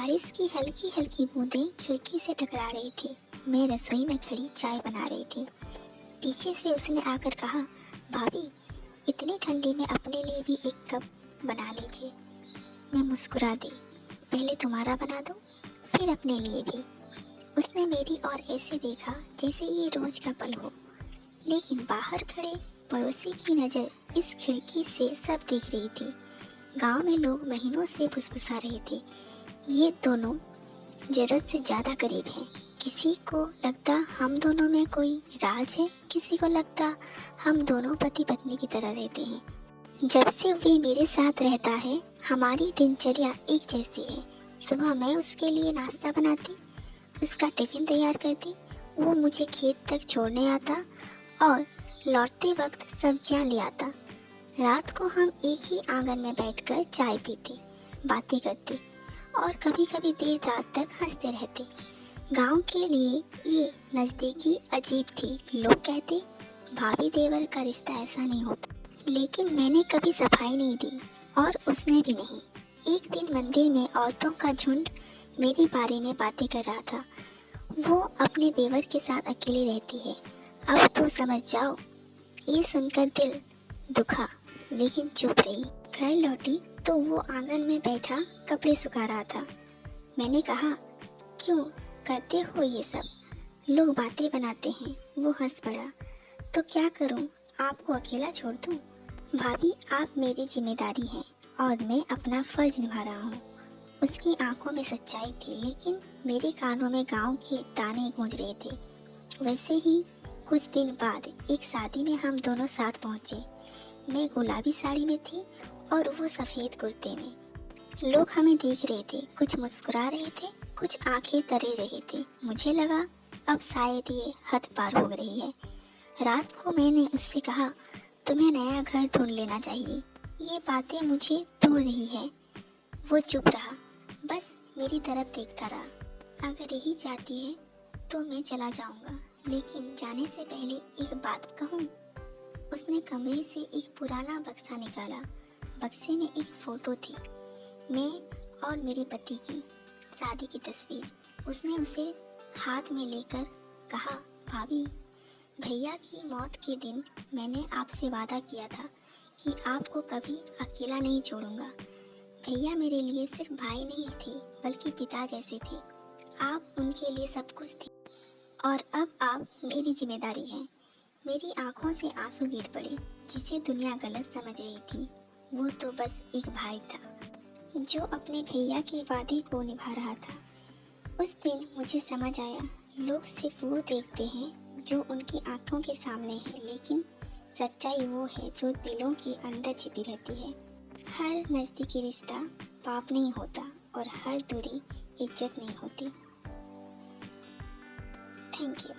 बारिश की हल्की हल्की बूंदें खिड़की से टकरा रही थी। मैं रसोई में खड़ी चाय बना रही थी। पीछे से उसने आकर कहा, भाभी इतनी ठंडी में अपने लिए भी एक कप बना लीजिए। मैं मुस्कुरा दी। पहले तुम्हारा बना दूं, फिर अपने लिए भी। उसने मेरी ओर ऐसे देखा जैसे ये रोज का पल हो, लेकिन बाहर खड़े पड़ोसी की नज़र इस खिड़की से सब देख रही थी। गांव में लोग महीनों से फुसफुसा रहे थे, ये दोनों जरूरत से ज़्यादा करीब हैं। किसी को लगता हम दोनों में कोई राज है, किसी को लगता हम दोनों पति पत्नी की तरह रहते हैं। जब से वे मेरे साथ रहता है, हमारी दिनचर्या एक जैसी है। सुबह मैं उसके लिए नाश्ता बनाती, उसका टिफिन तैयार करती, वो मुझे खेत तक छोड़ने आता और लौटते वक्त सब्जियां ले आता। रात को हम एक ही आंगन में बैठकर चाय पीते, बातें करते और कभी कभी देर रात तक हंसते रहते। गांव के लिए ये नज़दीकी अजीब थी। लोग कहते भाभी देवर का रिश्ता ऐसा नहीं होता, लेकिन मैंने कभी सफाई नहीं दी और उसने भी नहीं। एक दिन मंदिर में औरतों का झुंड मेरे बारे में बातें कर रहा था। वो अपने देवर के साथ अकेली रहती है, अब तो समझ जाओ। ये सुनकर दिल दुखा, लेकिन चुप रही। घर लौटी तो वो आंगन में बैठा कपड़े सुखा रहा था। मैंने कहा, क्यों करते हो ये सब? लोग बातें बनाते हैं। वो हंस पड़ा। तो क्या करूं, आपको अकेला छोड़ दूं? भाभी आप मेरी जिम्मेदारी हैं और मैं अपना फर्ज निभा रहा हूँ। उसकी आंखों में सच्चाई थी, लेकिन मेरे कानों में गांव के ताने गूंज रहे थे। वैसे ही कुछ दिन बाद एक शादी में हम दोनों साथ पहुँचे। मैं गुलाबी साड़ी में थी और वो सफ़ेद कुर्ते में। लोग हमें देख रहे थे, कुछ मुस्कुरा रहे थे, कुछ आंखें तरे रहे थे। मुझे लगा अब शायद ये हद पार हो रही है। रात को मैंने उससे कहा, तुम्हें नया घर ढूंढ लेना चाहिए, ये बातें मुझे तोड़ रही है। वो चुप रहा, बस मेरी तरफ देखता रहा। अगर यही चाहती है तो मैं चला जाऊंगा, लेकिन जाने से पहले एक बात कहूँ। उसने कमरे से एक पुराना बक्सा निकाला। बक्से में एक फ़ोटो थी, मैं और मेरे पति की शादी की तस्वीर। उसने उसे हाथ में लेकर कहा, भाभी भैया की मौत के दिन मैंने आपसे वादा किया था कि आपको कभी अकेला नहीं छोड़ूंगा। भैया मेरे लिए सिर्फ भाई नहीं थे, बल्कि पिता जैसे थे। आप उनके लिए सब कुछ थे और अब आप मेरी जिम्मेदारी हैं। मेरी आंखों से आंसू गिर पड़े। जिसे दुनिया गलत समझ रही थी, वो तो बस एक भाई था जो अपने भैया के वादे को निभा रहा था। उस दिन मुझे समझ आया, लोग सिर्फ वो देखते हैं जो उनकी आंखों के सामने है, लेकिन सच्चाई वो है जो दिलों के अंदर छिपी रहती है। हर नज़दीकी रिश्ता पाप नहीं होता और हर दूरी इज्जत नहीं होती। Thank you.